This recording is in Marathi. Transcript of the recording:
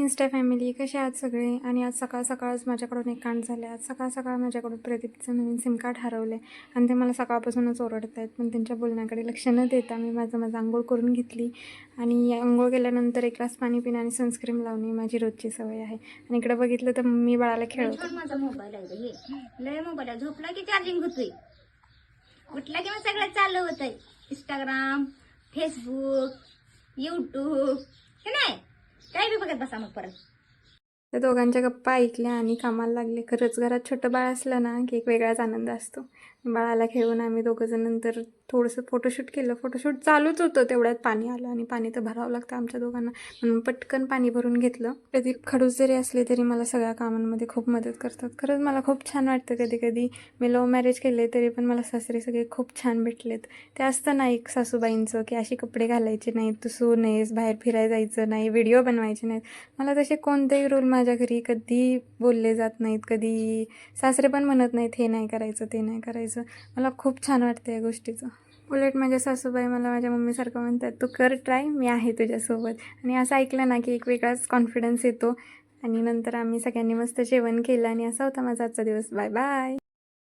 इन्स्टा फॅमिली, कसे आहात सगळे? आणि आज सकाळ सकाळच माझ्याकडून एक कांड झाले. आज सकाळ सकाळ माझ्याकडून प्रदीपचं नवीन सिम कार्ड हरवलं आहे आणि ते मला सकाळपासूनच ओरडत आहेत. पण त्यांच्या बोलण्याकडे लक्ष न देता मी माझं आंघोळ करून घेतली आणि आंघोळ केल्यानंतर एक ग्लास पाणी पिणं आणि सनस्क्रीम लावणे माझी रोजची सवय आहे. आणि इकडे बघितलं तर मी बाळाला खेळवते. माझा मोबाईल आहे हे लय मोबाईल आहे. झोपला की चार्जिंग होतोय, उठला की मग सगळं चालू होतंय. इंस्टाग्राम, फेसबुक, यूट्यूब हे नाही काय बी बघत बसा मग परत. त्या दोघांच्या गप्पा ऐकल्या आणि कामाला लागले. खरंच घरात छोटं बाळ असलं ना की एक वेगळाच आनंद असतो. बाळाला खेळून आम्ही दोघंजण नंतर थोडंसं फोटोशूट केलं. फोटोशूट चालूच होतं, तेवढ्यात पाणी आलं आणि पाणी तर भरावं लागतं आमच्या दोघांना, म्हणून पटकन पाणी भरून घेतलं. कधी खडूस जरी असले तरी मला सगळ्या कामांमध्ये खूप मदत करतात. खरंच मला खूप छान वाटतं. कधी कधी मी लव्ह मॅरेज केले तरी पण मला सासरे सगळे खूप छान भेटलेत. ते असतं ना एक सासूबाईंचं की अशी कपडे घालायचे नाहीत, तू सून नाहीस, बाहेर फिरायला जायचं नाही, व्हिडिओ बनवायचे नाहीत. मला तसे कोणतेही रूल माझ्या घरी कधी बोलले जात नाहीत. कधी सासरे पण म्हणत नाहीत हे नाही करायचं ते नाही करायचं. मला खूप छान वाटतं या गोष्टीचं. उलट माझ्या सासूबाई मला माझ्या मम्मीसारखं म्हणतात, तू कर ट्राय, मी आहे तुझ्यासोबत. आणि असं ऐकलं ना की एक वेगळाच कॉन्फिडन्स येतो. आणि नंतर आम्ही सगळ्यांनी मस्त जेवण केलं आणि असा होता माझा आजचा दिवस. Bye bye.